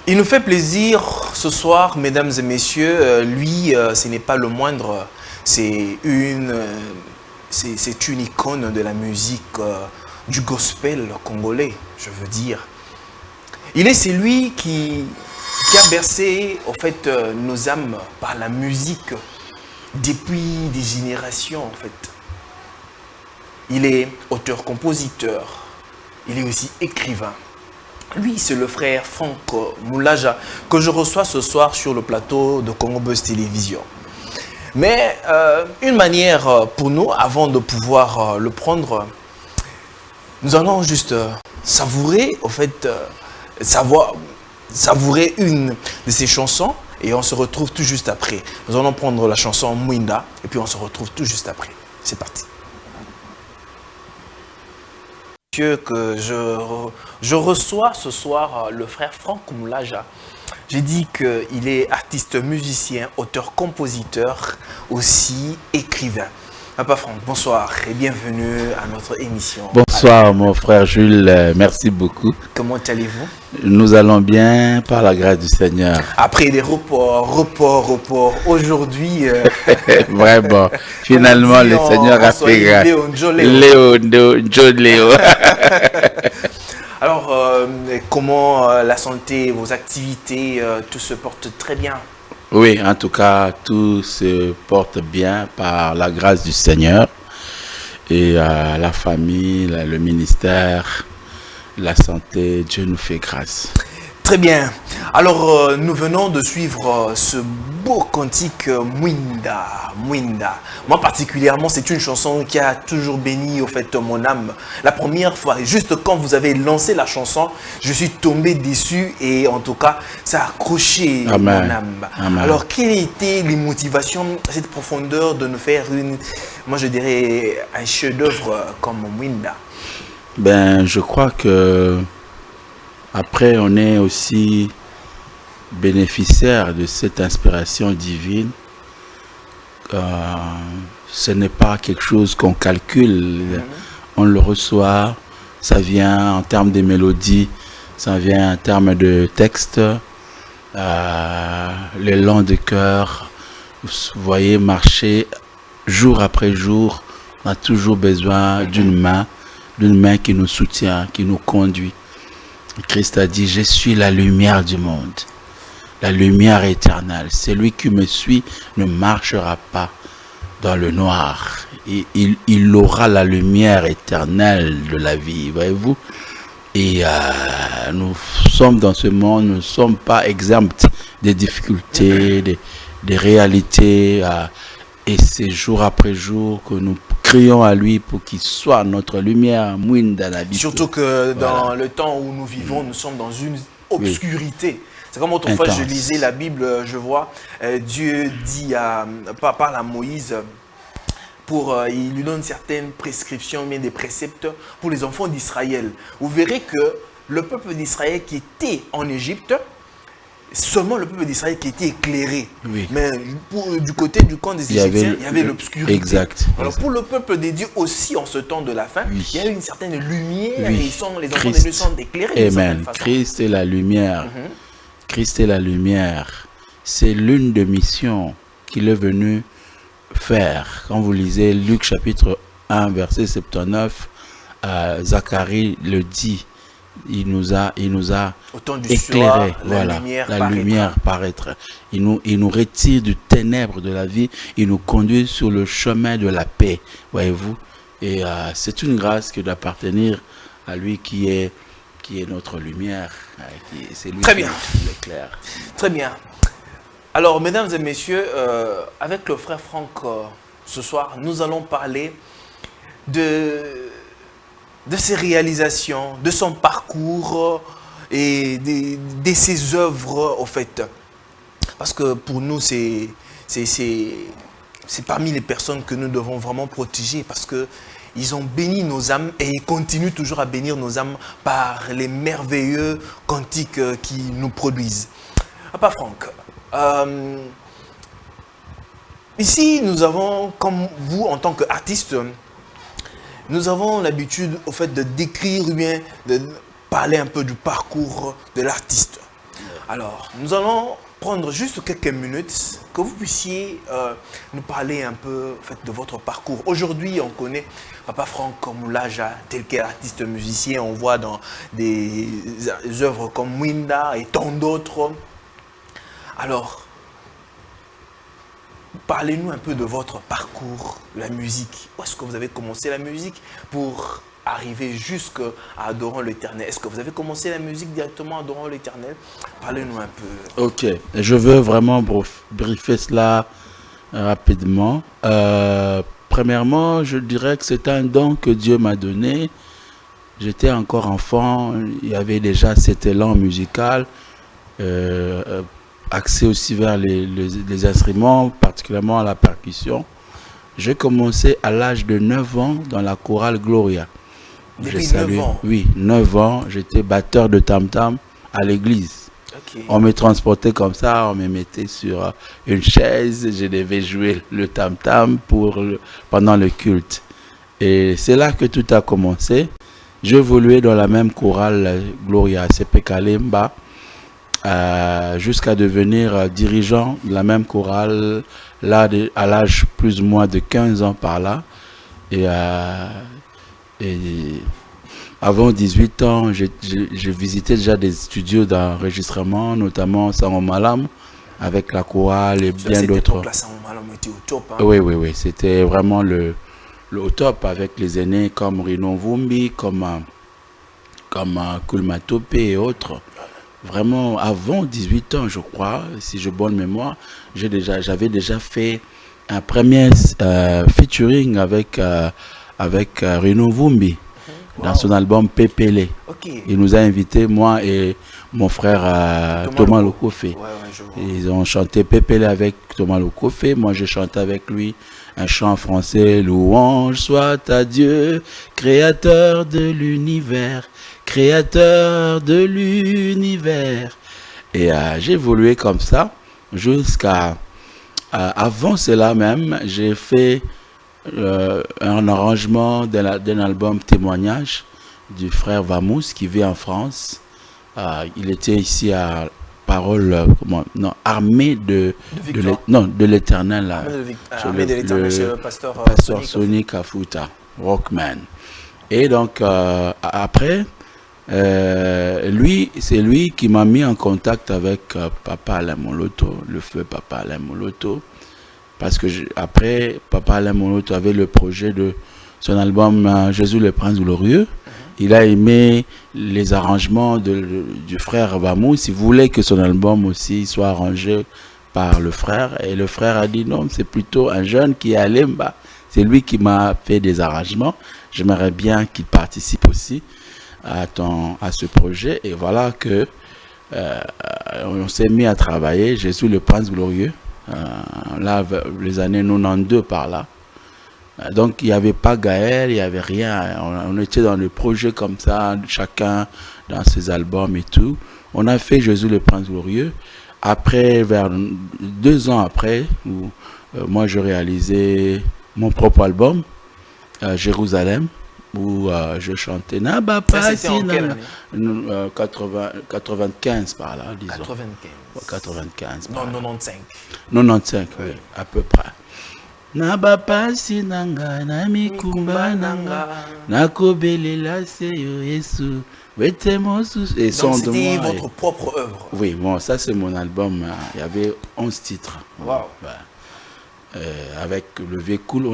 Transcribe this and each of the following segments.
Il nous fait plaisir ce soir, mesdames et messieurs. Lui, ce n'est pas le moindre. C'est une icône de la musique du gospel congolais, je veux dire. Il est celui qui a bercé, en fait, nos âmes par la musique depuis des générations, en fait. Il est auteur-compositeur. Il est aussi écrivain. Lui, c'est le frère Franck Moulaja que je reçois ce soir sur le plateau de Congo Buzz Télévision. Mais une manière pour nous, avant de pouvoir le prendre, nous allons juste savourer, en fait, savourer une de ses chansons et on se retrouve tout juste après. Nous allons prendre la chanson Mwinda et puis on se retrouve tout juste après. C'est parti. Que je reçois ce soir le frère Franck Moulaja. J'ai dit qu'il est artiste musicien, auteur, compositeur, aussi écrivain. Papa Franck, bonsoir et bienvenue à notre émission. Bonsoir mon frère Jules, merci beaucoup. Comment allez-vous? Nous allons bien par la grâce du Seigneur. Après des reports, aujourd'hui... Vraiment, finalement le Seigneur a fait grâce. Léo. Alors, comment la santé, vos activités, tout se porte très bien? Oui, en tout cas, tout se porte bien par la grâce du Seigneur. Et la famille, le ministère, la santé, Dieu nous fait grâce. Très bien. Alors, nous venons de suivre ce beau cantique Mwinda. Moi, particulièrement, c'est une chanson qui a toujours béni, au fait, mon âme. La première fois, juste quand vous avez lancé la chanson, je suis tombé déçu et en tout cas, ça a accroché mon âme. Amen. Alors, quelles étaient les motivations, cette profondeur de nous faire moi je dirais, un chef-d'œuvre comme Mwinda? Ben, je crois que après, on est aussi bénéficiaire de cette inspiration divine. Ce n'est pas quelque chose qu'on calcule. On le reçoit, ça vient en termes de mélodie, ça vient en termes de texte, l'élan de cœur. Vous voyez, marcher jour après jour, on a toujours besoin d'une main qui nous soutient, qui nous conduit. Christ a dit, je suis la lumière du monde, la lumière éternelle. Celui qui me suit ne marchera pas dans le noir. Il aura la lumière éternelle de la vie, voyez-vous. Et nous sommes dans ce monde, nous ne sommes pas exempts des difficultés, des réalités. Et c'est jour après jour que nous crions à lui pour qu'il soit notre lumière. Surtout que dans le temps où nous vivons, nous sommes dans une obscurité. Oui. C'est comme autrefois, je lisais la Bible, je vois, Dieu dit parle à Moïse, il lui donne certaines prescriptions, bien des préceptes pour les enfants d'Israël. Vous verrez que le peuple d'Israël qui était en Égypte, seulement le peuple d'Israël qui était éclairé. Oui. Mais du côté du camp des Égyptiens, il y avait l'obscurité. Exact. Alors pour le peuple des dieux aussi, en ce temps de la fin, il y a une certaine lumière et les enfants de Dieu sont éclairés. Amen. Christ est la lumière. Christ est la lumière. C'est l'une des missions qu'il est venu faire. Quand vous lisez Luc chapitre 1, verset 79, Zacharie le dit. Il nous a éclairé, voilà, la lumière paraîtra. Il nous retire du ténèbre de la vie, il nous conduit sur le chemin de la paix, voyez-vous. Et c'est une grâce que d'appartenir à lui qui est notre lumière. C'est lui qui l'éclaire. Très bien. Alors, mesdames et messieurs, avec le frère Franck, ce soir, nous allons parler de ses réalisations, de son parcours et de ses œuvres, au fait. Parce que pour nous, c'est parmi les personnes que nous devons vraiment protéger parce qu'ils ont béni nos âmes et ils continuent toujours à bénir nos âmes par les merveilleux cantiques qu'ils nous produisent. Papa Franck, ici, nous avons, comme vous, en tant qu'artiste, nous avons l'habitude, au fait, de décrire ou bien de parler un peu du parcours de l'artiste. Alors, nous allons prendre juste quelques minutes que vous puissiez nous parler un peu en fait, de votre parcours. Aujourd'hui, on connaît Papa Franck Moulaja, tel qu'artiste musicien. On voit dans des œuvres comme Winda et tant d'autres. Alors, parlez-nous un peu de votre parcours, la musique. Où est-ce que vous avez commencé la musique pour arriver jusqu'à Adorant l'Éternel? Est-ce que vous avez commencé la musique directement à Adorant l'Éternel? Parlez-nous un peu. Ok, je veux vraiment briefer cela rapidement. Premièrement, je dirais que c'est un don que Dieu m'a donné. J'étais encore enfant, il y avait déjà cet élan musical, axé aussi vers les instruments, particulièrement la percussion. J'ai commencé à l'âge de 9 ans dans la chorale Gloria. Depuis 9 ans? Oui, 9 ans, j'étais batteur de tam-tam à l'église. Okay. On me transportait comme ça, on me mettait sur une chaise, je devais jouer le tam-tam pendant le culte. Et c'est là que tout a commencé. J'évoluais dans la même chorale Gloria CP Kalemba jusqu'à devenir dirigeant de la même chorale là, à l'âge plus ou moins de 15 ans par là. Et avant 18 ans, j'ai visité déjà des studios d'enregistrement, notamment Sango Malam, avec la chorale et bien d'autres. Oui, c'était vraiment le top avec les aînés comme Rino Vumbi, comme Kulmatope et autres. Vraiment, avant 18 ans, je crois, si j'ai bonne mémoire, j'avais déjà fait un premier featuring avec Rino Vumbi. Dans son album Pépélé. Okay. Il nous a invités, moi et mon frère Thomas Lokofé. Ils ont chanté Pépélé avec Thomas Lokofé. Moi, j'ai chanté avec lui un chant français. Louange soit à Dieu, créateur de l'univers, créateur de l'univers. Et j'ai évolué comme ça jusqu'à... avant cela même, j'ai fait... un arrangement d'un album témoignage du frère Vamous qui vit en France. Il était ici à Armée de l'Éternel. Armée de l'Éternel chez le pasteur Sonny Kafuta, Rockman. Et donc, après, c'est lui qui m'a mis en contact avec Papa Alain Moloto, le feu Papa Alain Moloto. Parce que après, Papa Alain Moloto avait le projet de son album Jésus le Prince Glorieux. Il a aimé les arrangements du frère Vamous. Il voulait que son album aussi soit arrangé par le frère. Et le frère a dit non, c'est plutôt un jeune qui est à Lemba. C'est lui qui m'a fait des arrangements. J'aimerais bien qu'il participe aussi à ce projet. Et voilà que on s'est mis à travailler. Jésus le Prince Glorieux. Là, les années 92 par là. Donc, il n'y avait pas Gaël, il n'y avait rien. On était dans le projet comme ça, chacun dans ses albums et tout. On a fait Jésus le Prince Glorieux. Après, vers 2 ans après, moi, je réalisais mon propre album, Jérusalem, où je chantais Naba Passi, 95 par là, disons. 95. Non, 95. 95, oui, à peu près. Naba Passi nanga na mikumba nanga nakobelela seyo Yesu wetemo sus. Et donc c'était votre propre œuvre. Oui, bon, ça c'est mon album. Il y avait 11 titres. Wow. Avec le vieux cool.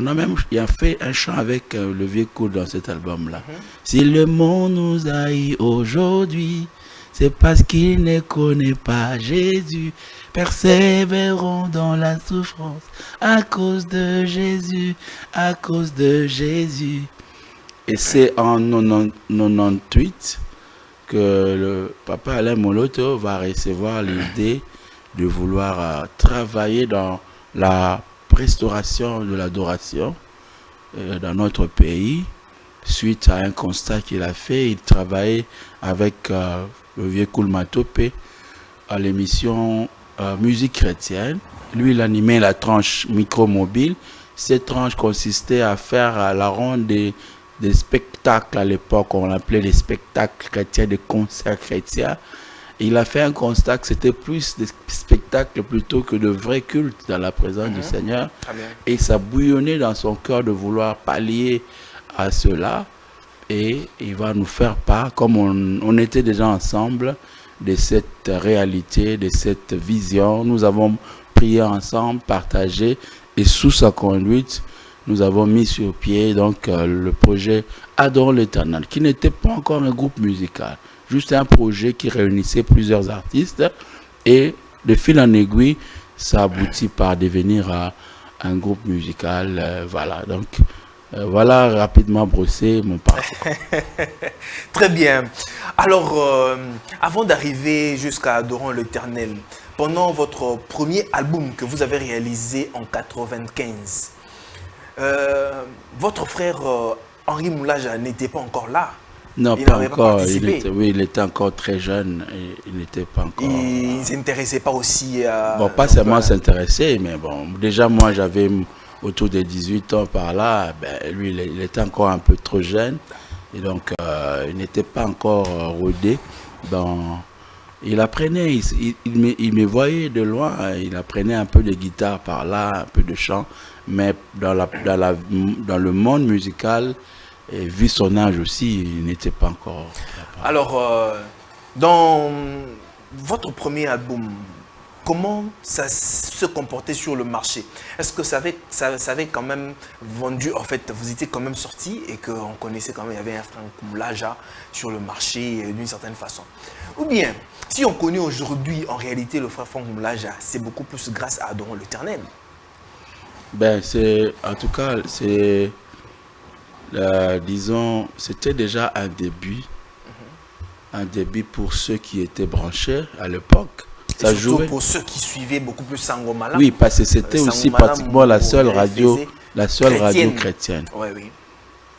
Il a fait un chant avec le vieux cool dans cet album-là. Si le monde nous haït aujourd'hui, c'est parce qu'il ne connaît pas Jésus. Persévérons dans la souffrance à cause de Jésus, à cause de Jésus. Et c'est en 98 que le Papa Alain Moloto va recevoir l'idée de vouloir travailler dans la restauration de l'adoration dans notre pays. Suite à un constat qu'il a fait, il travaillait avec le vieux Kulmatope à l'émission Musique chrétienne. Lui, il animait la tranche micro-mobile. Cette tranche consistait à faire la ronde des spectacles à l'époque, on l'appelait les spectacles chrétiens, des concerts chrétiens. Il a fait un constat que c'était plus des spectacles plutôt que de vrais cultes dans la présence du Seigneur. Très bien. Et ça bouillonnait dans son cœur de vouloir pallier à cela. Et il va nous faire part, comme on était déjà ensemble, de cette réalité, de cette vision. Nous avons prié ensemble, partagé, et sous sa conduite, nous avons mis sur pied donc le projet Adorons l'Éternel, qui n'était pas encore un groupe musical, juste un projet qui réunissait plusieurs artistes, et de fil en aiguille, ça aboutit par devenir un groupe musical. Voilà, donc voilà rapidement brossé mon parcours. Très bien. Alors, avant d'arriver jusqu'à Adorons l'Éternel, pendant votre premier album que vous avez réalisé en 95, votre frère Henri Moulaja n'était pas encore là. Non, Il pas n'avait pas encore. participé. Il était encore très jeune et il n'était pas encore. Il ne s'intéressait pas aussi à... Bon, pas seulement s'intéresser, mais bon, déjà moi j'avais autour de 18 ans par là, ben, lui il était encore un peu trop jeune et donc il n'était pas encore rodé. Il apprenait, il me voyait de loin, il apprenait un peu de guitare par là, un peu de chant, mais dans le monde musical, et vu son âge aussi, il n'était pas encore. Alors, dans votre premier album, comment ça se comportait sur le marché? Est-ce que ça avait quand même vendu, en fait, vous étiez quand même sorti et qu'on connaissait quand même, il y avait un Franck Moulaja sur le marché d'une certaine façon? Ou bien, si on connaît aujourd'hui, en réalité, le frère Franck Moulaja, c'est beaucoup plus grâce à Adorons l'Éternel. Ben, en tout cas, disons, c'était déjà un début pour ceux qui étaient branchés à l'époque. Ça surtout jouait. Pour ceux qui suivaient beaucoup plus Sangomala. Oui, parce que c'était aussi pratiquement la seule radio chrétienne. Oui, oui.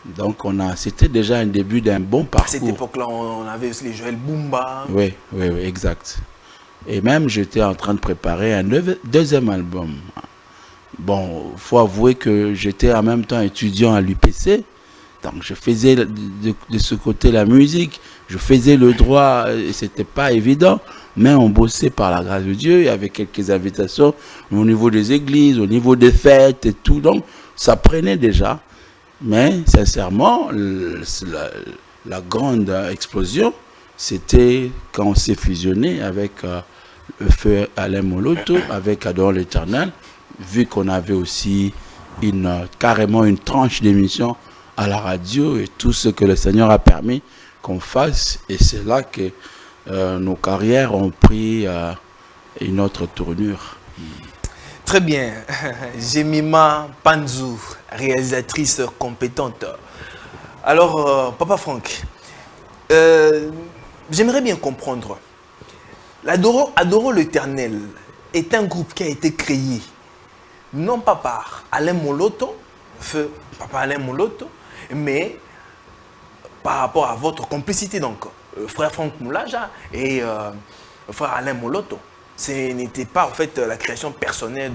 Donc c'était déjà un début d'un bon parcours. À cette époque-là, on avait aussi les Joël Bumba. Oui, exact. Et même j'étais en train de préparer un deuxième album. Bon, il faut avouer que j'étais en même temps étudiant à l'UPC. Donc je faisais de ce côté la musique, je faisais le droit, et c'était pas évident, mais on bossait par la grâce de Dieu. Il y avait quelques invitations au niveau des églises, au niveau des fêtes et tout, donc ça prenait déjà. Mais sincèrement, la grande explosion, c'était quand on s'est fusionné avec le feu Alain Moloto, avec Adorons l'Éternel, vu qu'on avait aussi carrément une tranche d'émission à la radio et tout ce que le Seigneur a permis qu'on fasse. Et c'est là que nos carrières ont pris une autre tournure. Très bien. Jemima Panzou, réalisatrice compétente. Alors, Papa Franck, j'aimerais bien comprendre. Adorons l'Éternel est un groupe qui a été créé, non pas par Alain Moloto, feu Papa Alain Moloto, mais par rapport à votre complicité, donc, frère Franck Moulaja et frère Alain Moloto. Ce n'était pas en fait la création personnelle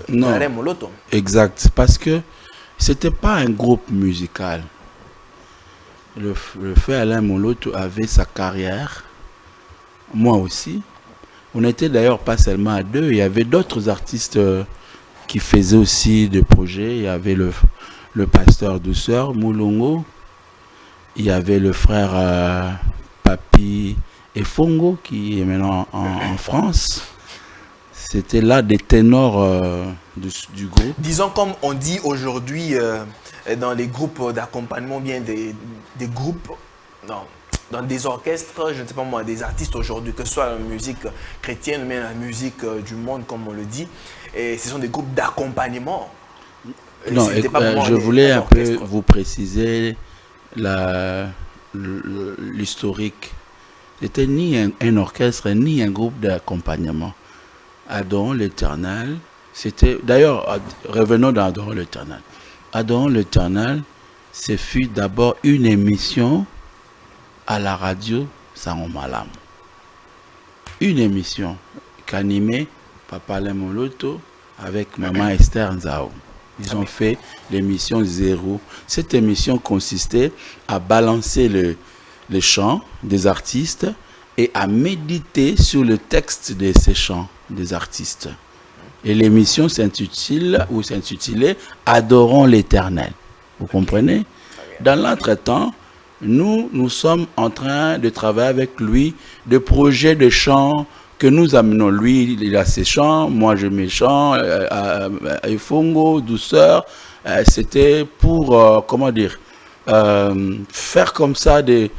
d'Alain Moloto. Exact, parce que c'était pas un groupe musical. Le frère Alain Moloto avait sa carrière, moi aussi. On n'était d'ailleurs pas seulement à deux, il y avait d'autres artistes qui faisaient aussi des projets. Il y avait le pasteur Douceur Moulongo, il y avait le frère Papi et Fongo qui est maintenant en France. C'était là des ténors du groupe. Disons comme on dit aujourd'hui dans les groupes d'accompagnement, bien des groupes, dans des orchestres, je ne sais pas moi, des artistes aujourd'hui, que ce soit la musique chrétienne ou bien la musique du monde comme on le dit, et ce sont des groupes d'accompagnement. Non, je voulais un peu vous préciser l'historique. C'était ni un orchestre, ni un groupe d'accompagnement. Adorons l'Éternel, c'était... D'ailleurs, revenons dans Adorons l'Éternel. Adorons l'Éternel, ce fut d'abord une émission à la radio Sangomalam. Une émission qu'animait Papa Alain Moloto avec Maman Esther Nzao. Ils ont fait l'émission Zéro. Cette émission consistait à balancer les chants des artistes et à méditer sur le texte de ces chants des artistes. Et l'émission s'intitulait Adorons l'Éternel. Vous comprenez? Dans l'entretemps, nous sommes en train de travailler avec lui de projets de chants que nous amenons. Lui, il a ses chants, moi je mes chants, Efongo, douceur. C'était pour, faire comme ça des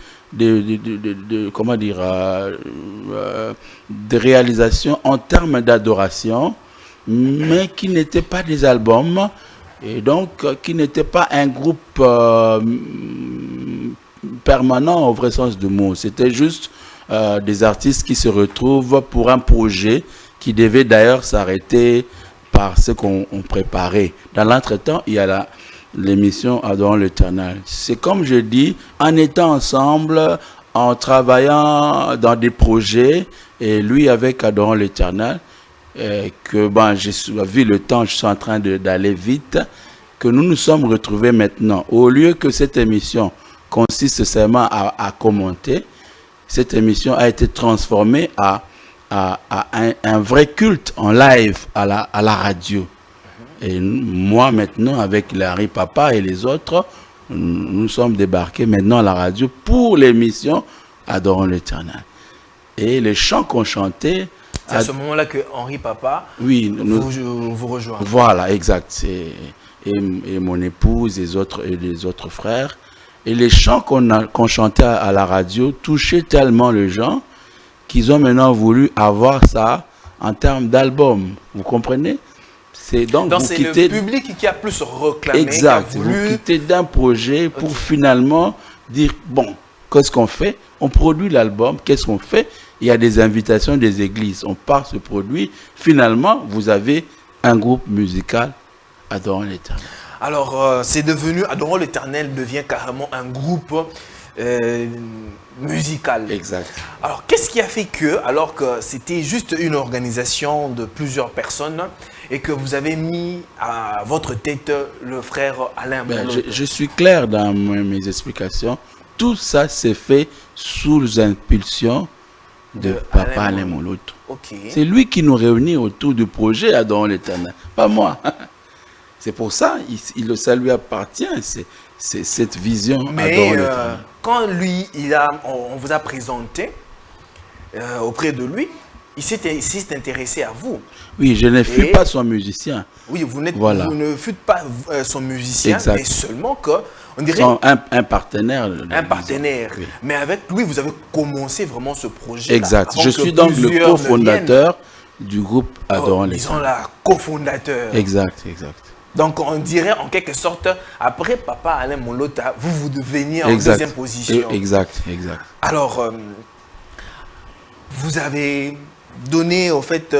réalisations en termes d'adoration, mais qui n'étaient pas des albums, et donc qui n'étaient pas un groupe permanent au vrai sens du mot. C'était juste des artistes qui se retrouvent pour un projet qui devait d'ailleurs s'arrêter par ce qu'on préparait. Dans l'entretemps, il y a l'émission Adorons l'Éternel. C'est comme je dis, en étant ensemble, en travaillant dans des projets, et lui avec Adorons l'Éternel, j'ai vu le temps, je suis en train d'aller vite, que nous nous sommes retrouvés maintenant. Au lieu que cette émission consiste seulement à commenter, cette émission a été transformée à un vrai culte en live à la radio. Et moi maintenant, avec Larry Papa et les autres, nous sommes débarqués maintenant à la radio pour l'émission Adorons l'Éternel. Et les chants qu'on chantait... C'est à ce moment-là que Henri Papa vous rejoint. Voilà, exact. Et mon épouse et les autres frères. Et les chants qu'on chantait à la radio touchaient tellement les gens qu'ils ont maintenant voulu avoir ça en termes d'album. Vous comprenez? C'est donc c'est le public qui a plus réclamé. Exact. Vous quittez d'un projet pour finalement dire, bon, qu'est-ce qu'on fait? On produit l'album, qu'est-ce qu'on fait? Il y a des invitations des églises, on part ce produit. Finalement, vous avez un groupe musical, Adorons l'Éternel. Alors, c'est devenu, Adorons l'Éternel devient carrément un groupe musical. Exact. Alors, qu'est-ce qui a fait que, alors que c'était juste une organisation de plusieurs personnes et que vous avez mis à votre tête le frère Alain Moloto? Je suis clair dans mes explications. Tout ça s'est fait sous impulsion de Papa Alain Moloto. Okay. C'est lui qui nous réunit autour du projet Adorons l'Éternel, pas moi. C'est pour ça, ça lui appartient, c'est cette vision Adorons l'Éternel. Quand lui, on vous a présenté auprès de lui, il s'est intéressé à vous. Oui, je ne fus pas son musicien. Oui, vous ne fûtes pas son musicien, exact. Mais seulement que, on dirait... Un partenaire. Un partenaire. Oui. Mais avec lui, vous avez commencé vraiment ce projet. Exact. Je suis donc le cofondateur du groupe Adorons l'Éternel. Disons la cofondateur. Exact. Donc, on dirait en quelque sorte, après Papa Alain Moloto, vous deveniez en deuxième position. Exact. Alors, vous avez donné au fait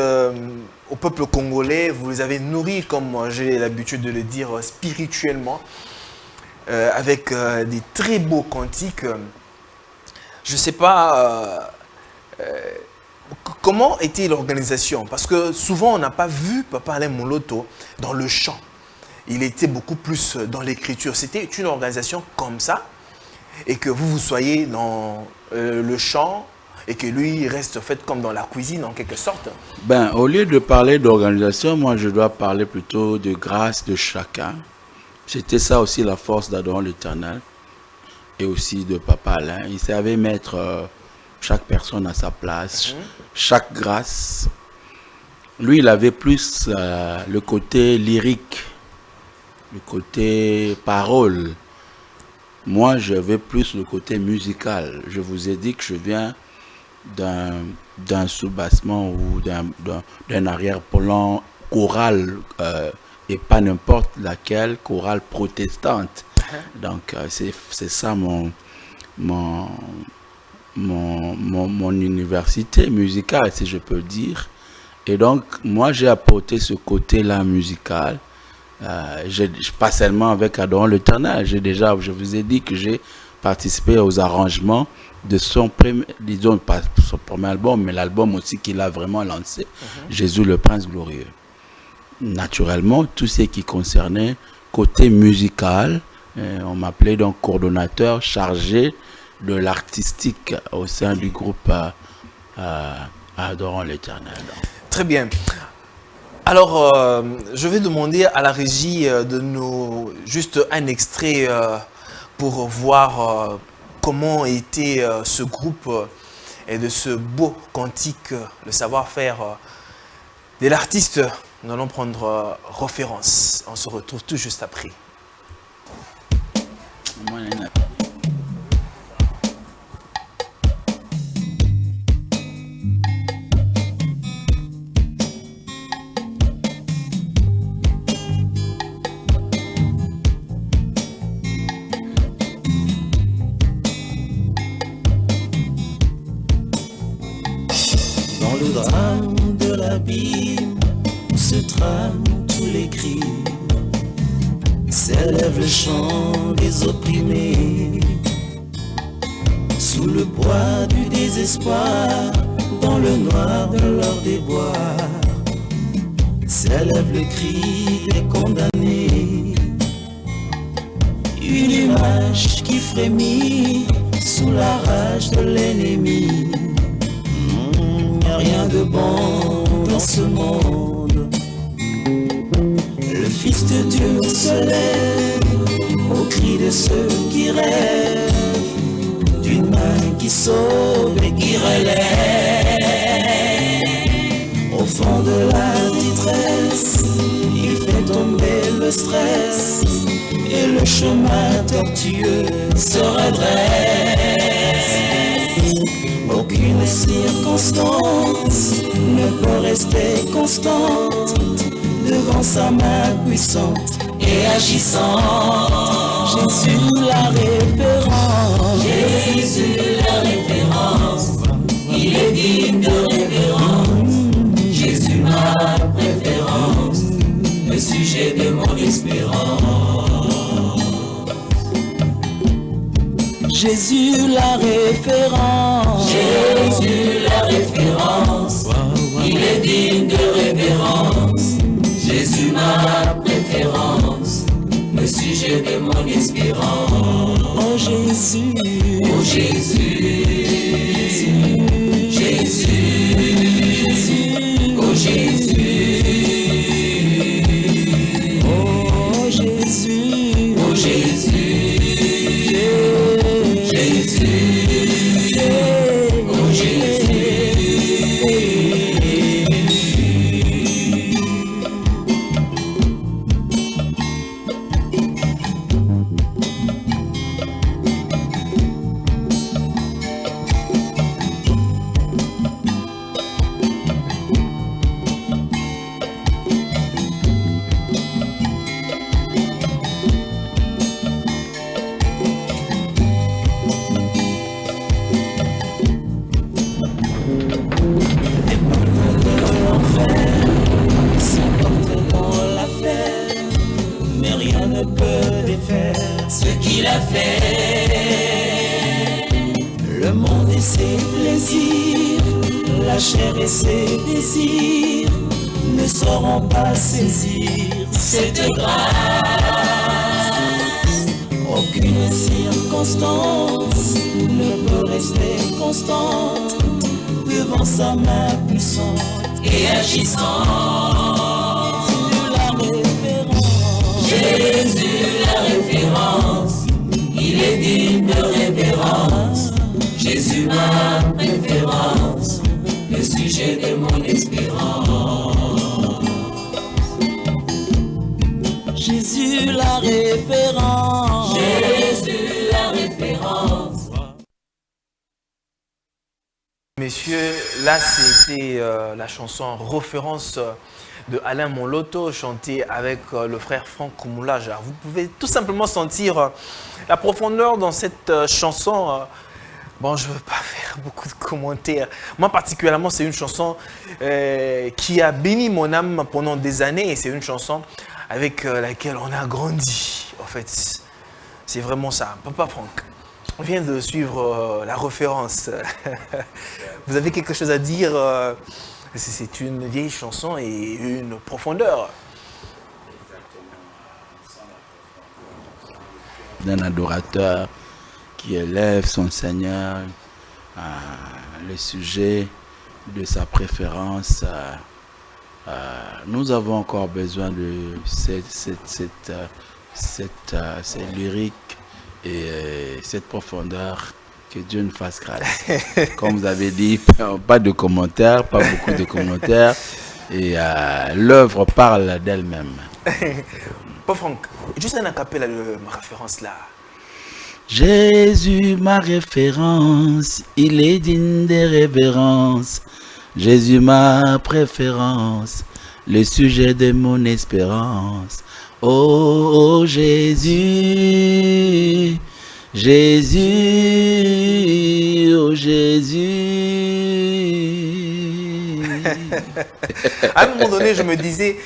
au peuple congolais, vous les avez nourris, comme j'ai l'habitude de le dire, spirituellement, avec des très beaux cantiques. Je ne sais pas comment était l'organisation, parce que souvent on n'a pas vu Papa Alain Moloto dans le chant. Il était beaucoup plus dans l'écriture. C'était une organisation comme ça, et que vous soyez dans le chant, et que lui reste fait comme dans la cuisine en quelque sorte. Au lieu de parler d'organisation, moi je dois parler plutôt de grâce de chacun. C'était ça aussi la force d'Adorons l'Éternel et aussi de Papa Alain. Il savait mettre chaque personne à sa place, chaque grâce. Lui, il avait plus le côté lyrique, le côté parole. Moi, j'avais plus le côté musical. Je vous ai dit que je viens d'un sous-bassement ou d'un arrière-plan choral et pas n'importe laquelle, chorale protestante. Donc c'est ça mon université musicale, si je peux dire. Et donc moi j'ai apporté ce côté-là musical. Pas seulement avec Adorons l'Éternel, je vous ai dit que j'ai participé aux arrangements de son premier, disons pas son premier album, mais l'album aussi qu'il a vraiment lancé, Jésus le Prince Glorieux. Naturellement, tout ce qui concernait côté musical, on m'appelait donc coordonnateur chargé de l'artistique au sein du groupe Adorons l'Éternel. Très bien. Alors, je vais demander à la régie de nous juste un extrait pour voir comment était ce groupe et de ce beau cantique, le savoir-faire de l'artiste. Nous allons prendre référence. On se retrouve tout juste après. Dans le drame de l'abîme où se trament tous les cris, s'élève le chant des opprimés. Sous le poids du désespoir, dans le noir de leur déboire, s'élève le cri des condamnés. Une image qui frémit sous la rage de l'ennemi. Rien de bon dans ce monde. Le Fils de Dieu se lève au cri de ceux qui rêvent d'une main qui sauve et qui relève. Au fond de la détresse, il fait tomber le stress et le chemin tortueux se redresse. Aucune circonstance ne peut rester constante devant sa main puissante et agissante. Jésus la référence. Jésus la référence. Il est digne de révérence. Jésus ma préférence. Le sujet de mon espérance. Jésus la référence. Jésus la référence. Il est digne de révérence. Jésus ma préférence. Le sujet de mon espérance. Oh Jésus. Oh Jésus. Jésus. Jésus. Oh Jésus. Oh Jésus. Oh Jésus. Cette grâce, aucune circonstance ne peut rester constante devant sa main puissante et agissante. Jésus la référence, il est digne de révérence. Jésus ma préférence, le sujet de mon espérance. Jésus la référence. Jésus la référence. Messieurs, là c'était la chanson référence de Alain Moloto, chantée avec le frère Franck Koumoulaja. Vous pouvez tout simplement sentir la profondeur dans cette chanson. Bon, je ne veux pas faire beaucoup de commentaires. Moi, particulièrement, c'est une chanson qui a béni mon âme pendant des années. Et c'est une chanson avec laquelle on a grandi. En fait, c'est vraiment ça. Papa Franck, on vient de suivre la référence. Vous avez quelque chose à dire? C'est une vieille chanson et une profondeur. D'un adorateur qui élève son Seigneur, le sujet de sa préférence. Nous avons encore besoin de ces lyriques et cette profondeur. Que Dieu nous fasse grâce. Comme vous avez dit, pas de commentaires, pas beaucoup de commentaires. Et l'œuvre parle d'elle-même. Pas Franck, juste un acapella de ma référence là. Jésus, ma référence, il est digne des révérences. Jésus, ma préférence, le sujet de mon espérance. Oh Jésus, Jésus, oh Jésus. À un moment donné, je me disais,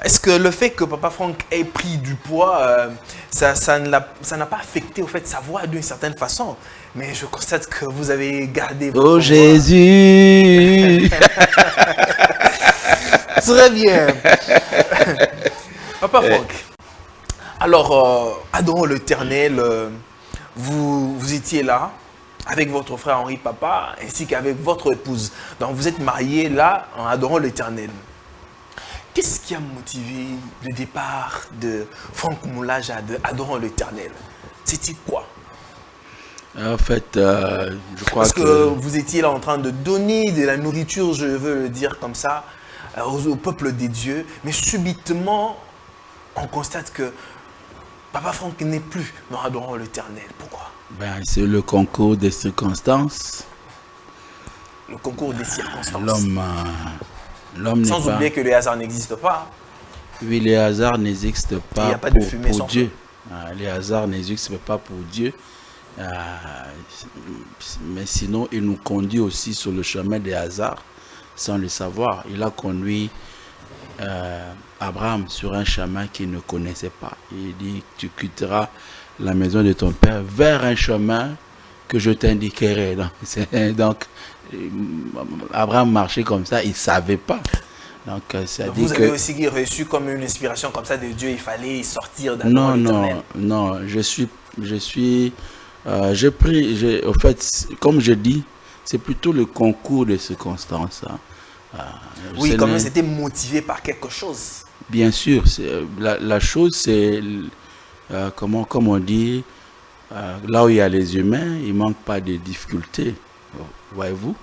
est-ce que le fait que Papa Franck ait pris du poids, ça n'a pas affecté au fait sa voix d'une certaine façon? Mais je constate que vous avez gardé votre voix. Jésus. Très bien. Papa Franck, alors, adorons l'Éternel. Vous étiez là avec votre frère Henri Papa ainsi qu'avec votre épouse. Donc vous êtes mariés là en adorant l'Éternel. Qu'est-ce qui a motivé le départ de Franck Moulage à adorant l'Éternel? C'était quoi? En fait, je crois Parce que vous étiez là en train de donner de la nourriture, je veux le dire comme ça, au peuple des dieux. Mais subitement, on constate que Papa Franck n'est plus dans adorant l'Éternel. Pourquoi? C'est le concours des circonstances. Le concours des circonstances. L'homme n'est pas... Sans oublier que le hasard n'existe pas. Oui, les hasards n'existent pas, Il n'y a pas de fumée sans Dieu. Les hasards n'existent pas pour Dieu. Mais sinon, il nous conduit aussi sur le chemin des hasards sans le savoir. Il a conduit Abraham sur un chemin qu'il ne connaissait pas. Il dit, tu quitteras la maison de ton père vers un chemin que je t'indiquerai. Donc, Abraham marchait comme ça, il ne savait pas. Donc, ça donc dit vous avez aussi reçu comme une inspiration comme ça de Dieu, il fallait sortir d'Adam l'Éternel. Non, j'ai pris, au fait, comme je dis, c'est plutôt le concours des circonstances. Oui, quand même, c'était motivé par quelque chose. Bien sûr, la chose, c'est, comme on dit, là où il y a les humains, il ne manque pas de difficultés. Voyez-vous?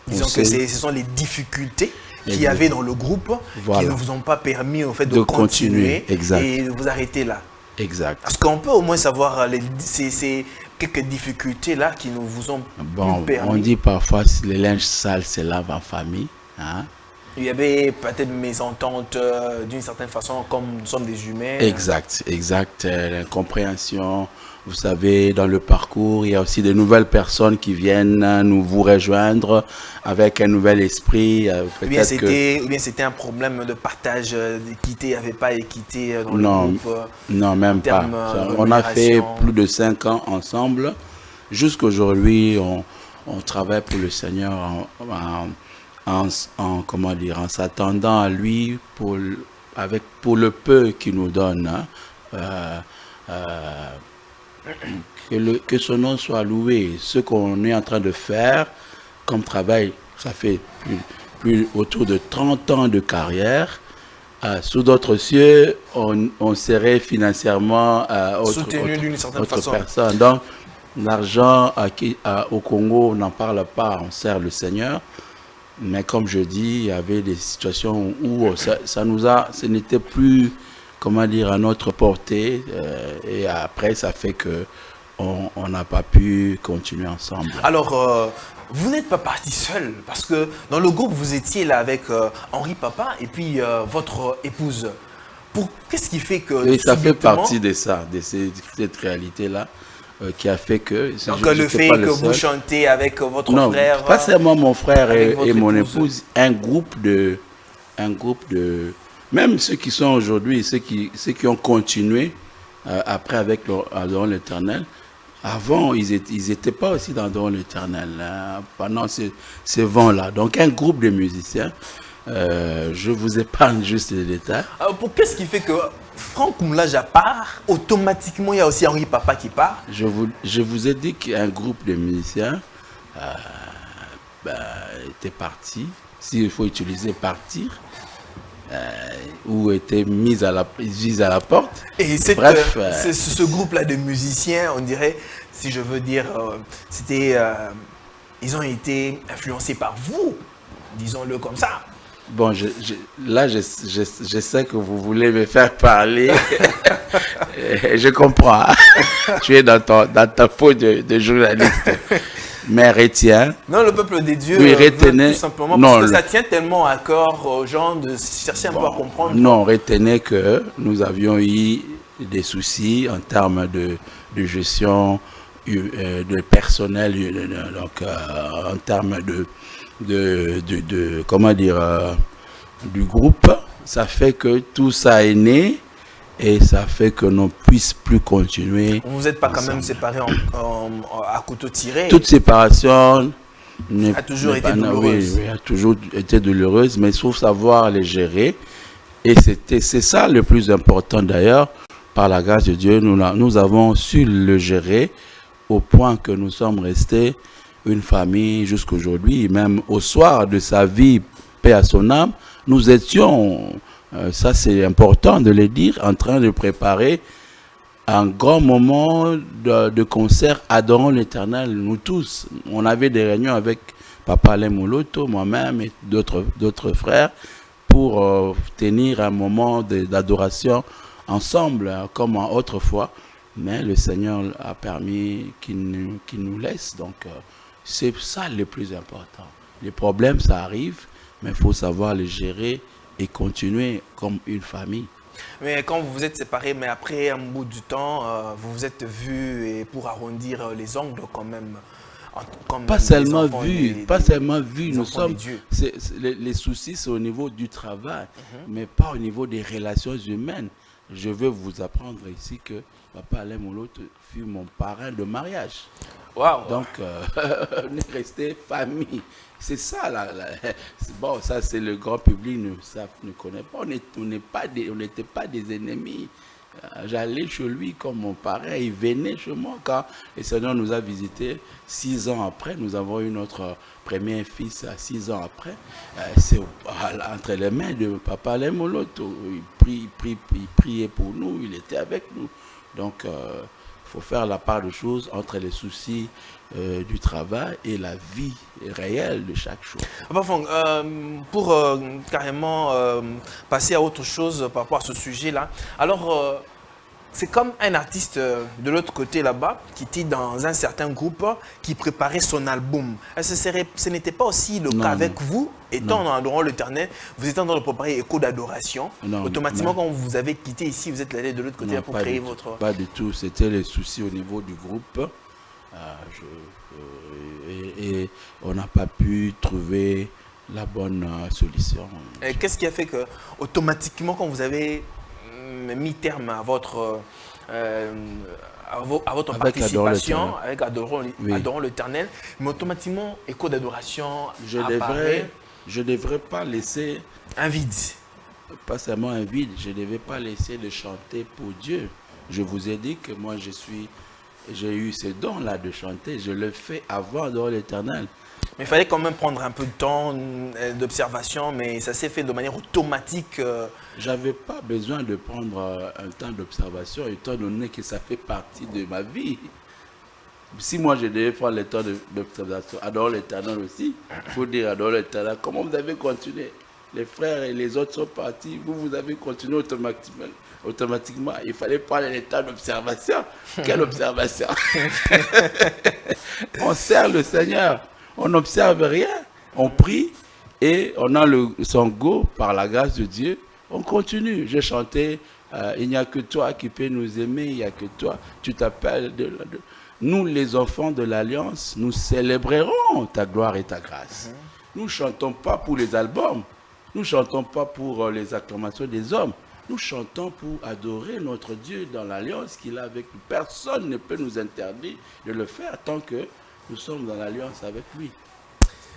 Disons que ce sont les difficultés qu'il y avait dans le groupe qui ne vous ont pas permis en fait, de continuer et de vous arrêter là. Exact. Parce qu'on peut au moins savoir ces quelques difficultés là qui nous vous ont permis. On dit parfois que les linges sales se lavent en famille. Hein? Il y avait peut-être mésentente d'une certaine façon, comme nous sommes des humains. Exact. L'incompréhension. Vous savez, dans le parcours, il y a aussi de nouvelles personnes qui viennent vous rejoindre avec un nouvel esprit. Ou bien c'était un problème de partage d'équité, il n'y avait pas équité dans le groupe. Non, même pas. On a fait plus de 5 ans ensemble. Jusqu'aujourd'hui, on travaille pour le Seigneur en s'attendant à lui pour le peu qu'il nous donne. Que son nom soit loué. Ce qu'on est en train de faire comme travail, ça fait plus autour de 30 ans de carrière. Sous d'autres cieux, on serait financièrement soutenu d'une certaine façon. Personne. Donc, l'argent au Congo, on n'en parle pas, on sert le Seigneur. Mais comme je dis, il y avait des situations où ce n'était plus, à notre portée. Et après, ça fait que on n'a pas pu continuer ensemble. Alors, vous n'êtes pas parti seul, parce que dans le groupe, vous étiez là avec Henri Papa et puis votre épouse. Qu'est-ce qui fait que... Et ça fait partie de ça, de cette réalité-là, qui a fait que... Donc le fait que vous chantez avec votre frère... Non, pas seulement mon frère et mon épouse, un groupe de... Même ceux qui sont aujourd'hui, ceux qui ont continué après avec Adorons l'Éternel, avant, ils n'étaient pas aussi dans Adorons l'Éternel, pendant ces vents-là. Donc un groupe de musiciens, je vous épargne juste les détails. Alors, qu'est-ce qui fait que Franck Moulaja part, automatiquement, il y a aussi Henri Papa qui part. Je vous ai dit qu'un groupe de musiciens était parti, s'il faut utiliser partir, ou était mis à la porte. Et Bref, ce groupe-là de musiciens, on dirait, si je veux dire, ils ont été influencés par vous, disons-le comme ça. Bon, là, je sais que vous voulez me faire parler. Je comprends. Tu es dans ta peau de journaliste. Mais retiens. Non, le peuple des dieux, oui, tout simplement, parce que ça tient tellement à cœur aux gens de chercher un peu à comprendre. Non, retenez que nous avions eu des soucis en termes de gestion de personnel, donc en termes comment dire, du groupe. Ça fait que tout ça est né. Et ça fait que l'on ne puisse plus continuer. Vous n'êtes pas quand même séparés à couteau tiré. Toute séparation a toujours été douloureuse. Oui, a toujours été douloureuse, mais il faut savoir les gérer. Et c'est ça le plus important d'ailleurs. Par la grâce de Dieu, nous avons su le gérer au point que nous sommes restés une famille jusqu'aujourd'hui. Même au soir de sa vie, paix à son âme, nous étions... ça, c'est important de le dire, en train de préparer un grand moment de concert adorant l'Éternel, nous tous. On avait des réunions avec Papa Alain Moloto, moi-même et d'autres frères pour tenir un moment d'adoration ensemble, comme autrefois. Mais le Seigneur a permis qu'il nous laisse. Donc, c'est ça le plus important. Les problèmes, ça arrive, mais il faut savoir les gérer et continuer comme une famille. Mais quand vous vous êtes séparés, mais après un bout du temps, vous vous êtes vus et pour arrondir les ongles quand même. Pas seulement vus, nous sommes. Les soucis, c'est au niveau du travail, mais pas au niveau des relations humaines. Je veux vous apprendre ici que Papa Alain Moloto fut mon parrain de mariage. Wow. Donc, on est resté famille. C'est ça, bon, ça c'est le grand public ne connaît pas. On n'était pas des ennemis. J'allais chez lui comme mon parrain, il venait chez moi quand le Seigneur nous a visités 6 ans après. Nous avons eu notre premier fils 6 ans après. C'est entre les mains de Papa Alain Moloto. Il priait pour nous, il était avec nous. Donc, il faut faire la part de choses entre les soucis du travail et la vie réelle de chaque jour. Pour carrément passer à autre chose par rapport à ce sujet-là, alors c'est comme un artiste de l'autre côté là-bas qui était dans un certain groupe qui préparait son album. Ce n'était pas aussi le cas avec vous, étant dans Adorant l'Éternel, vous étiez en train de préparer Écho d'adoration. Automatiquement, quand vous avez quitté ici, vous êtes allé de l'autre côté pour créer votre... Pas du tout, c'était les soucis au niveau du groupe. Et on n'a pas pu trouver la bonne solution. Qu'est-ce qui a fait que, automatiquement, quand vous avez mis terme à votre participation avec Adorant l'Éternel, mais automatiquement, Écho d'adoration apparaît. Je ne devrais pas laisser un vide. Pas seulement un vide, je ne devais pas laisser de chanter pour Dieu. Je vous ai dit que moi, j'ai eu ce don-là de chanter. Je le fais avant Adorant l'Éternel. Mais il fallait quand même prendre un peu de temps d'observation, mais ça s'est fait de manière automatique. Je n'avais pas besoin de prendre un temps d'observation, étant donné que ça fait partie de ma vie. Si moi je devais prendre le temps d'observation, Adorant l'Éternel aussi, il faut dire Adorant l'Éternel, comment vous avez continué? Les frères et les autres sont partis, vous avez continué automatiquement. Il fallait prendre le temps d'observation. Quelle observation? On sert le Seigneur. On n'observe rien, on prie et on a son go par la grâce de Dieu. On continue. Je chantais, il n'y a que toi qui peux nous aimer, il n'y a que toi. Tu t'appelles. Nous, les enfants de l'Alliance, nous célébrerons ta gloire et ta grâce. Nous ne chantons pas pour les albums, nous ne chantons pas pour les acclamations des hommes. Nous chantons pour adorer notre Dieu dans l'Alliance qu'il a avec nous. Personne ne peut nous interdire de le faire tant que nous sommes dans l'alliance avec lui.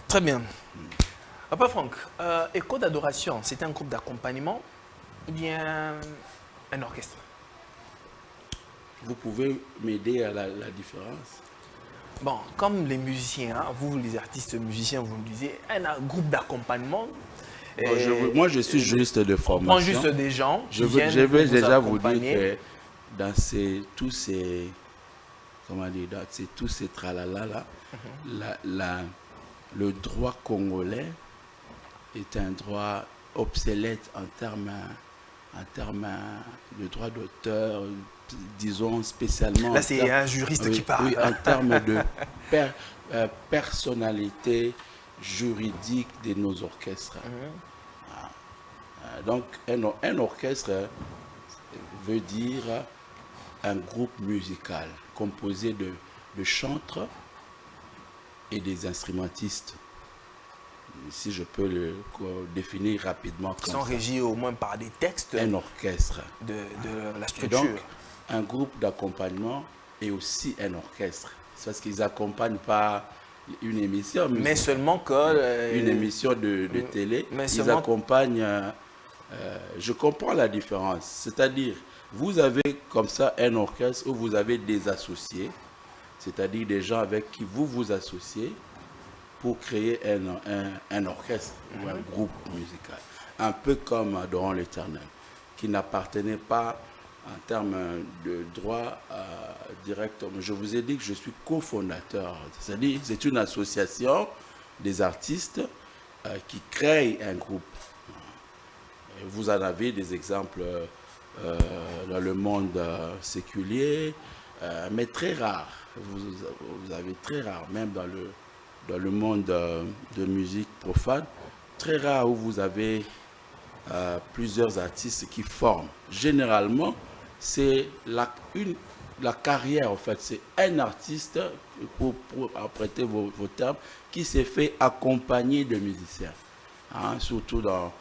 Très bien. Papa Franck, Écho d'adoration, c'était un groupe d'accompagnement ou bien un orchestre? Vous pouvez m'aider à la différence? Bon, comme les musiciens, hein, vous les artistes musiciens, vous me disiez, un groupe d'accompagnement. Moi, je suis juste de On formation. prend juste des gens qui viennent Je vais vous déjà vous dire accompagner. que dans tous ces, comment dire, tous ces tralala là, le droit congolais est un droit obsolète en termes de droit d'auteur, disons spécialement. Là, c'est un juriste qui parle. Oui, en termes de personnalité juridique de nos orchestres. Donc, un orchestre veut dire un groupe musical composé de chantres et des instrumentistes. Si je peux le définir rapidement. Ils sont régis au moins par des textes un orchestre. de la Et structure. donc, un groupe d'accompagnement est aussi un orchestre. C'est parce qu'ils n'accompagnent pas une émission. Mais seulement que... une émission de télé. mais Ils seulement- accompagnent... je comprends la différence. C'est-à-dire, vous avez comme ça un orchestre où vous avez des associés, c'est-à-dire des gens avec qui vous vous associez pour créer un orchestre ou un groupe musical. Un peu comme Adorant l'Éternel, qui n'appartenait pas en termes de droit directement. Je vous ai dit que je suis cofondateur, c'est-à-dire c'est une association des artistes qui créent un groupe. Et vous en avez des exemples dans le monde séculier, mais très rares. Vous avez très rare, même dans le monde de musique profane, très rare où vous avez plusieurs artistes qui forment. Généralement, c'est la carrière, en fait. C'est un artiste, pour prêter vos termes, qui s'est fait accompagner de musiciens. Hein, surtout dans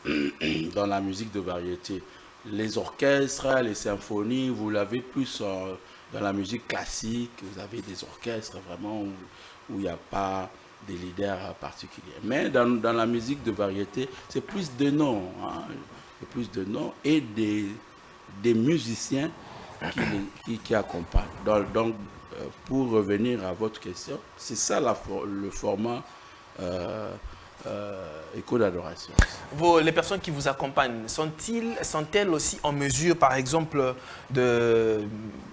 la musique de variété. Les orchestres, les symphonies, vous l'avez plus dans la musique classique. Vous avez des orchestres vraiment où il n'y a pas des leaders particuliers. Mais dans la musique de variété, c'est plus de noms. Hein, plus de noms et des musiciens qui accompagnent. Donc, pour revenir à votre question, c'est ça le format écho d'adoration. Les personnes qui vous accompagnent, sont-elles aussi en mesure, par exemple,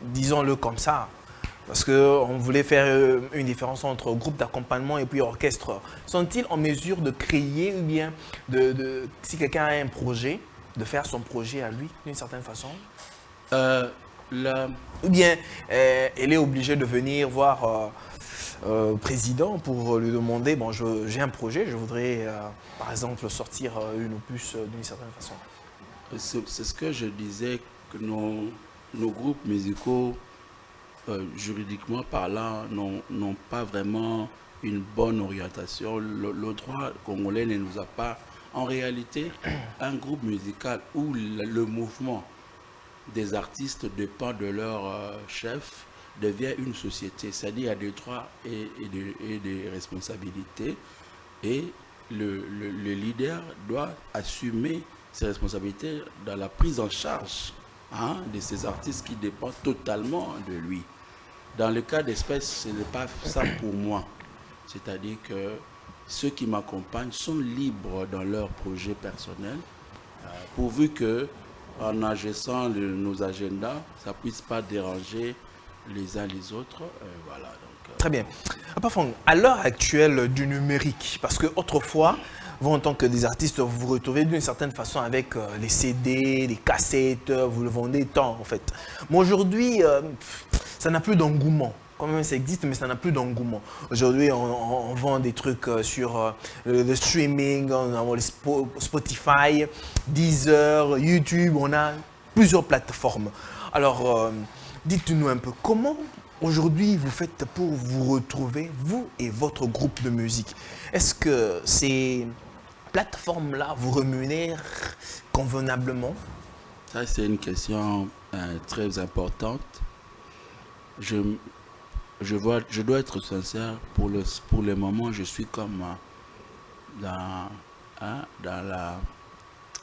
disons-le comme ça, parce qu'on voulait faire une différence entre groupe d'accompagnement et puis orchestre, sont-ils en mesure de créer ou bien, si quelqu'un a un projet, de faire son projet à lui d'une certaine façon? Ou bien elle est obligée de venir voir président pour lui demander, bon, j'ai un projet, je voudrais par exemple sortir une opus d'une certaine façon. C'est ce que je disais, que nos groupes musicaux, juridiquement parlant, n'ont pas vraiment une bonne orientation. Le droit congolais ne nous a pas. En réalité, un groupe musical où le mouvement des artistes dépend de leur chef devient une société, c'est-à-dire il y a des droits et des responsabilités, et le leader doit assumer ses responsabilités dans la prise en charge de ces artistes qui dépendent totalement de lui. Dans le cas d'espèce, ce n'est pas ça pour moi, c'est-à-dire que ceux qui m'accompagnent sont libres dans leurs projets personnels, pourvu que, en agissant de nos agendas, ça ne puisse pas déranger les uns les autres. Voilà, donc, Très bien. Parfois, à l'heure actuelle du numérique, parce qu'autrefois, vous, en tant que des artistes, vous vous retrouvez d'une certaine façon avec les CD, les cassettes, vous le vendez tant, en fait. Mais aujourd'hui, ça n'a plus d'engouement. Quand même, ça existe, mais ça n'a plus d'engouement. Aujourd'hui, on vend des trucs sur le streaming, on a les Spotify, Deezer, YouTube, on a plusieurs plateformes. Alors, dites-nous un peu, comment aujourd'hui vous faites pour vous retrouver, vous et votre groupe de musique? Est-ce que ces plateformes-là vous rémunèrent convenablement? ça, c'est une question très importante. Je dois être sincère, pour le moment, je suis comme dans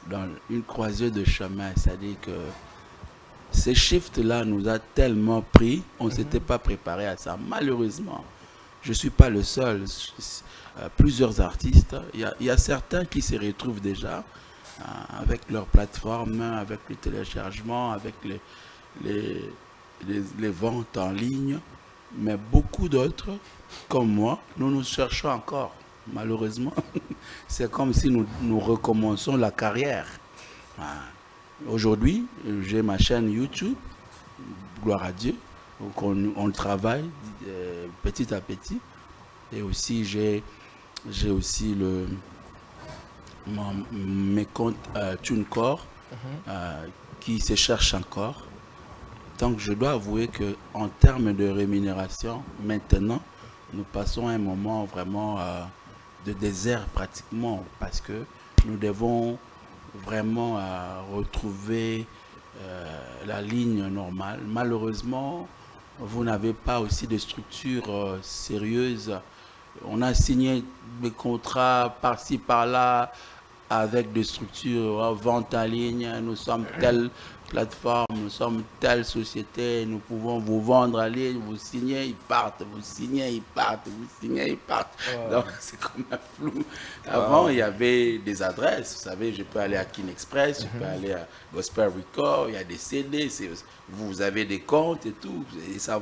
dans une croisée de chemin. C'est-à-dire que ces shifts-là nous a tellement pris, on ne s'était pas préparé à ça. Malheureusement, je ne suis pas le seul. Plusieurs artistes, il y a certains qui se retrouvent déjà avec leur plateforme, avec le téléchargement, avec les ventes en ligne. Mais beaucoup d'autres, comme moi, nous nous cherchons encore. Malheureusement, c'est comme si nous recommençons la carrière. Aujourd'hui, j'ai ma chaîne YouTube, gloire à Dieu. Donc on travaille petit à petit. Et aussi, j'ai aussi mes comptes TuneCore qui se cherchent encore. Donc je dois avouer qu'en termes de rémunération, maintenant, nous passons un moment vraiment de désert pratiquement parce que nous devons vraiment retrouver la ligne normale. Malheureusement, vous n'avez pas aussi de structure sérieuse. On a signé des contrats par-ci, par-là avec des structures, vente en ligne, nous sommes telle plateforme, nous sommes telle société, nous pouvons vous vendre en ligne, vous signez, ils partent, vous signez, ils partent, vous signez, ils partent. Donc c'est comme un flou. Avant, il y avait des adresses, vous savez, je peux aller à Kin Express, je peux aller à Gospel Record, il y a des CD, vous avez des comptes et tout. Et ça.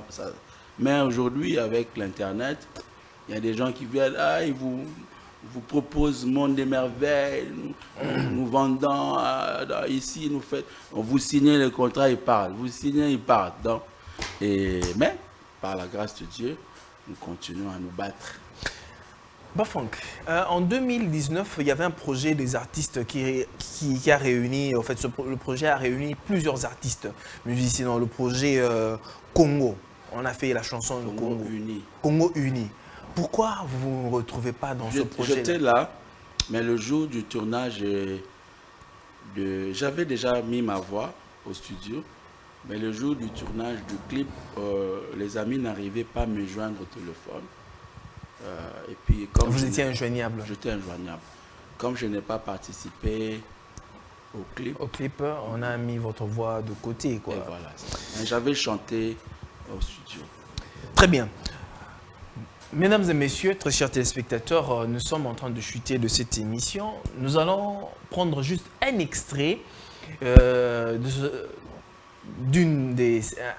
Mais aujourd'hui, avec l'Internet, il y a des gens qui viennent, ils vous proposent Monde des Merveilles, nous vendons ici, vous signez le contrat, ils parlent, vous signez, ils partent. Donc, mais, par la grâce de Dieu, nous continuons à nous battre. Bafang, en 2019, il y avait un projet des artistes qui a réuni, en fait, le projet a réuni plusieurs artistes musiciens dans le projet Congo. On a fait la chanson Congo Uni. Congo Uni. Pourquoi vous ne vous retrouvez pas dans ce projet? J'étais là, mais le jour du tournage, j'avais déjà mis ma voix au studio, mais le jour du tournage du clip, les amis n'arrivaient pas à me joindre au téléphone. Et puis, comme vous étiez injoignable? J'étais injoignable. Comme je n'ai pas participé au clip, on a mis votre voix de côté, quoi. Et voilà. J'avais chanté au studio. Très bien. Mesdames et messieurs, très chers téléspectateurs, nous sommes en train de chuter de cette émission. Nous allons prendre juste un extrait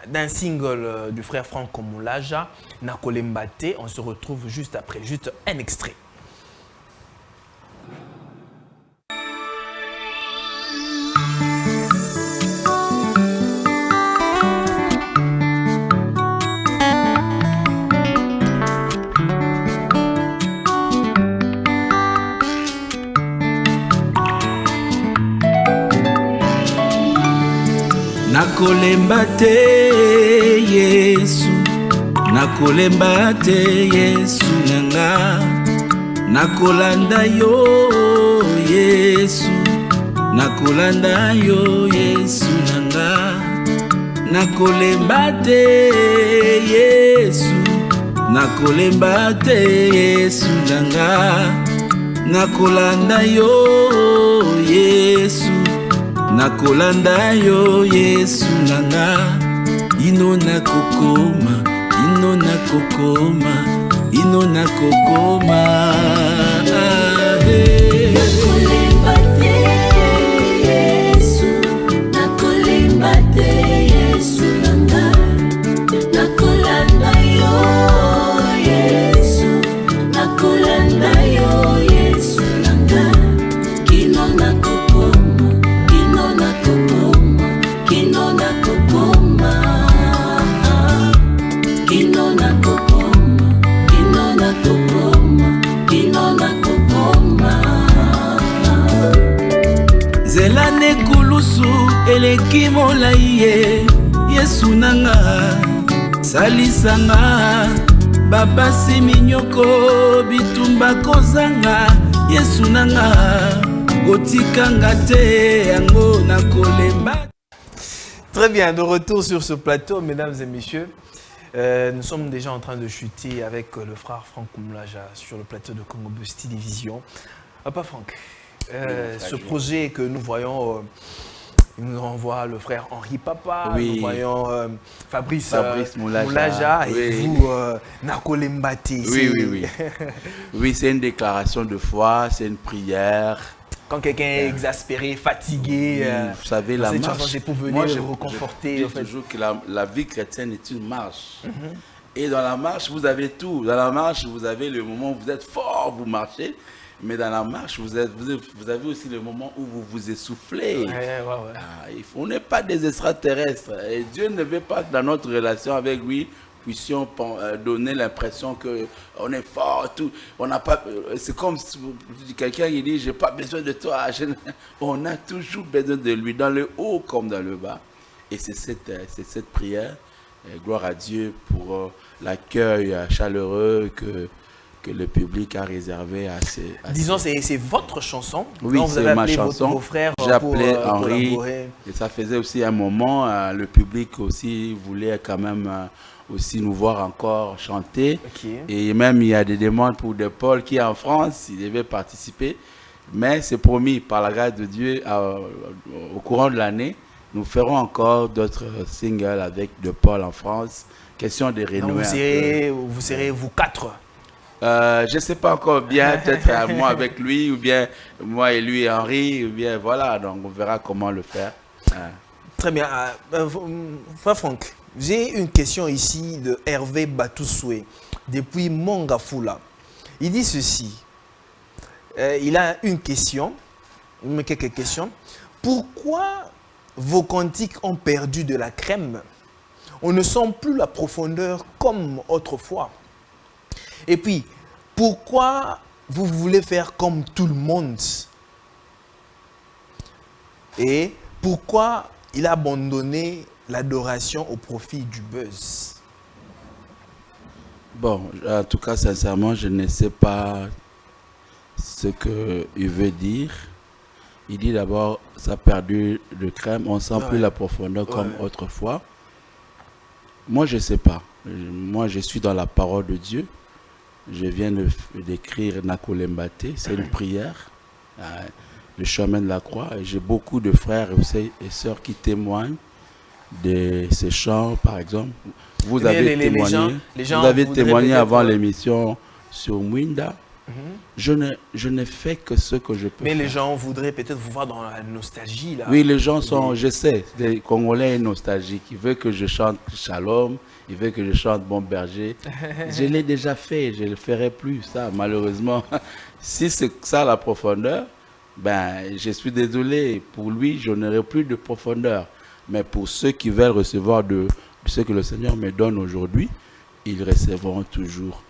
d'un single du frère Franck Komulaja, Nakolembate. On se retrouve juste après, juste un extrait. Nakolemba te Yesu, nakolemba te Yesu nanga, nakolanda yo Yesu, nakolanda yo Yesu nanga, nakolemba te Yesu, nakolemba te Yesu nanga, nakolanda yo Yesu. Nakolanda yo Yesu nanga, ino nakokoma, ino nakokoma, ino nakokoma. Nakolemba te Yesu, nakolemba te Yesu nanga, nakolanda yo Yesu, nakolanda yo Yesu nanga, kino nakokoma. Zela nekulusu eleki molai ye Yesu nanga, salisanga babasi minyoko bitumba kozanga Yesu nanga, gotikanga te yango nakolemba. Très bien, de retour sur ce plateau, mesdames et messieurs. Nous sommes déjà en train de chuter avec le frère Franck Komulaja sur le plateau de Congo Buzz Télévision. Papa Franck, ce projet que nous voyons, il nous envoie le frère Henri Papa, Oui. nous voyons Fabrice Moulaja. Moulaja et Oui. vous, Nakole Mbate. Oui. Oui, c'est une déclaration de foi, c'est une prière. Quand quelqu'un est exaspéré, fatigué, Oui, vous savez, dans la cette marche. chanson, c'est pour venir Moi, le reconforter. Je En dis fait. toujours que la vie chrétienne est une marche. Et dans la marche, vous avez tout. Dans la marche, vous avez le moment où vous êtes fort, vous marchez. Mais dans la marche, vous avez aussi le moment où vous vous essoufflez. Ouais. On n'est pas des extraterrestres. Et Dieu ne veut pas que dans notre relation avec lui, puissions donner l'impression qu'on est fort. Tout. On n'a pas. C'est comme si quelqu'un qui dit, j'ai pas besoin de toi. On a toujours besoin de lui, dans le haut comme dans le bas. Et c'est cette prière. Gloire à Dieu pour l'accueil chaleureux que le public a réservé à ces... Disons, c'est votre chanson. Oui, Donc, vous avez c'est ma appelé chanson. vos frères J'ai appelé pour Henri. collaborer. Et ça faisait aussi un moment, le public aussi voulait quand même aussi nous voir encore chanter. Ok. Et même il y a des demandes pour De Paul qui est en France, il devait participer. Mais c'est promis, par la grâce de Dieu, au courant de l'année, nous ferons encore d'autres singles avec De Paul en France. Question de renouer Donc, vous serez vous quatre. je ne sais pas encore bien, peut-être moi avec lui, ou bien moi et lui et Henri, ou bien voilà, donc on verra comment le faire. Très bien. Frère Franck, j'ai une question ici de Hervé Batoussoué, depuis Mongafula. Il dit ceci. Il a une question, quelques questions. Pourquoi vos cantiques ont perdu de la crème? On ne sent plus la profondeur comme autrefois. Et puis, pourquoi vous voulez faire comme tout le monde? Et pourquoi il a abandonné l'adoration au profit du buzz? Bon, en tout cas, sincèrement, je ne sais pas ce qu'il veut dire. Il dit d'abord, ça a perdu de crème, on ne sent plus la profondeur comme autrefois. Moi, je ne sais pas. Moi, je suis dans la parole de Dieu. Je viens d'écrire Nakole Mbate, c'est une prière, le chemin de la croix. Et j'ai beaucoup de frères et sœurs qui témoignent de ces chants, par exemple. Vous avez témoigné, vous avez témoigné avant l'émission sur Mwinda. Je ne fais que ce que je peux faire. Mais les gens voudraient peut-être vous voir dans la nostalgie. Là. Oui, les gens sont, je sais, les Congolais sont nostalgiques. Ils veulent que je chante Shalom, ils veulent que je chante Bon Berger. Je l'ai déjà fait, je ne le ferai plus, ça, malheureusement. Si c'est ça la profondeur, ben, je suis désolé. Pour lui, je n'aurai plus de profondeur. Mais pour ceux qui veulent recevoir de ce que le Seigneur me donne aujourd'hui, ils recevront toujours.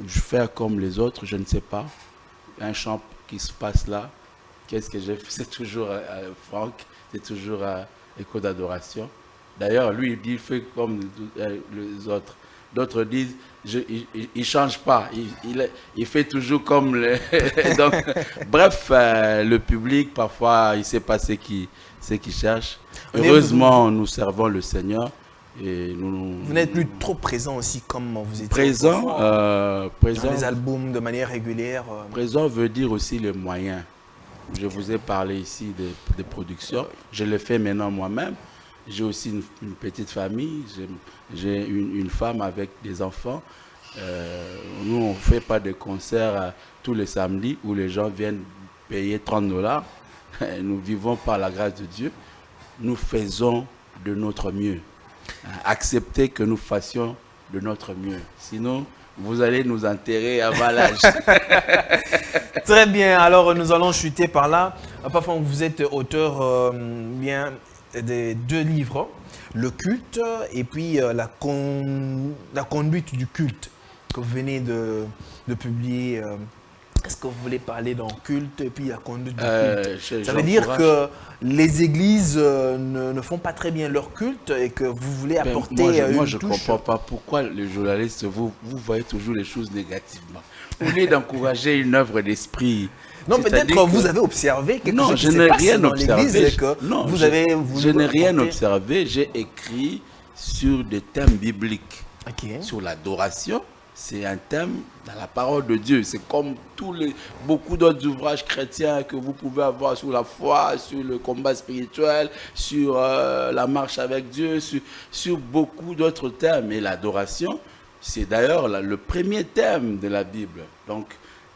Je fais comme les autres, je ne sais pas. Un chant qui se passe là, qu'est-ce que j'ai fait? C'est toujours Franck, c'est toujours écho d'adoration. D'ailleurs, lui, il dit, il fait comme les autres. D'autres disent, il ne change pas, il fait toujours comme les... Donc, bref, le public, parfois, il ne sait pas ce qu'il cherche. Heureusement, nous servons le Seigneur. Et vous n'êtes plus trop présent aussi comme vous étiez présent, dans les albums de manière régulière. Présent veut dire aussi les moyens. Je vous ai parlé ici de production. Je le fais maintenant moi-même. J'ai aussi une petite famille. J'ai une femme avec des enfants. Nous, on ne fait pas de concerts tous les samedis où les gens viennent payer $30. Nous vivons par la grâce de Dieu. Nous faisons de notre mieux. Acceptez que nous fassions de notre mieux. Sinon, vous allez nous enterrer avant l'âge. Très bien. Alors, nous allons chuter par là. Parfois, vous êtes auteur bien de 2 livres. Le culte et puis la conduite du culte que vous venez de publier. Est-ce que vous voulez parler d'un culte et puis la conduite du culte? Ça veut dire que les églises ne font pas très bien leur culte et que vous voulez apporter moi, je ne comprends pas pourquoi les journalistes, vous voyez toujours les choses négativement. Vous voulez d'encourager une œuvre d'esprit. Non, peut-être vous avez observé quelque chose qui se passe dans l'église et que vous avez voulu je n'ai rien observé. J'ai écrit sur des thèmes bibliques, sur l'adoration, c'est un thème dans la parole de Dieu. C'est comme beaucoup d'autres ouvrages chrétiens que vous pouvez avoir sur la foi, sur le combat spirituel, sur la marche avec Dieu, sur beaucoup d'autres thèmes. Et l'adoration, c'est d'ailleurs le premier thème de la Bible. Donc,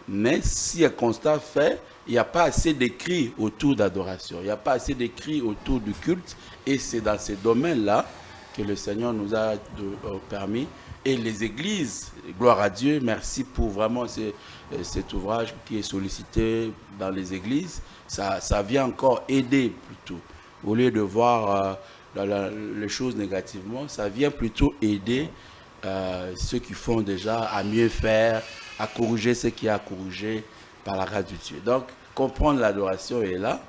mais si un constat fait, il n'y a pas assez d'écrits autour d'adoration. Il n'y a pas assez d'écrits autour du culte. Et c'est dans ces domaines-là que le Seigneur nous a permis. Et les églises, gloire à Dieu, merci pour vraiment cet ouvrage qui est sollicité dans les églises. Ça vient encore aider plutôt. Au lieu de voir les choses négativement, ça vient plutôt aider ceux qui font déjà à mieux faire, à corriger ce qui est à corriger par la grâce de Dieu. Donc, comprendre l'adoration est là,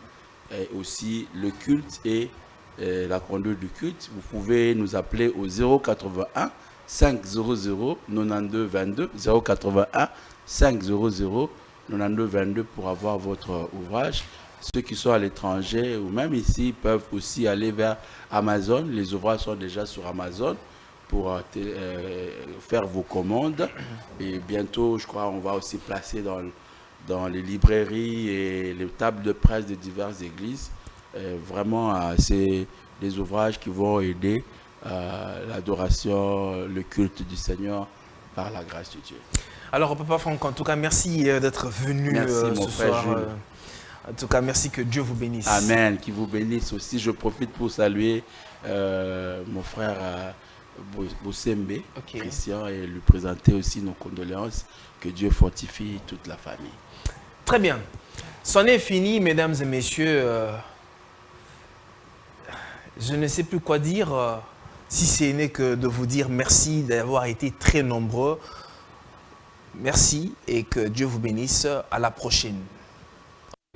et aussi le culte et la conduite du culte. Vous pouvez nous appeler au 081 500 92 22, 081 500 92 22 pour avoir votre ouvrage. Ceux qui sont à l'étranger ou même ici peuvent aussi aller vers Amazon. Les ouvrages sont déjà sur Amazon pour faire vos commandes. Et bientôt, je crois, on va aussi placer dans les librairies et les tables de presse de diverses églises. Vraiment, c'est des ouvrages qui vont aider l'adoration, le culte du Seigneur par la grâce de Dieu. Alors, Papa Franck, en tout cas, merci d'être venu ce soir. En tout cas, merci, que Dieu vous bénisse. Amen, qu'il vous bénisse aussi. Je profite pour saluer mon frère Bosembe, Christian, et lui présenter aussi nos condoléances. Que Dieu fortifie toute la famille. Très bien. C'en est fini, mesdames et messieurs. Je ne sais plus quoi dire, si ce n'est que de vous dire merci d'avoir été très nombreux. Merci et que Dieu vous bénisse. À la prochaine.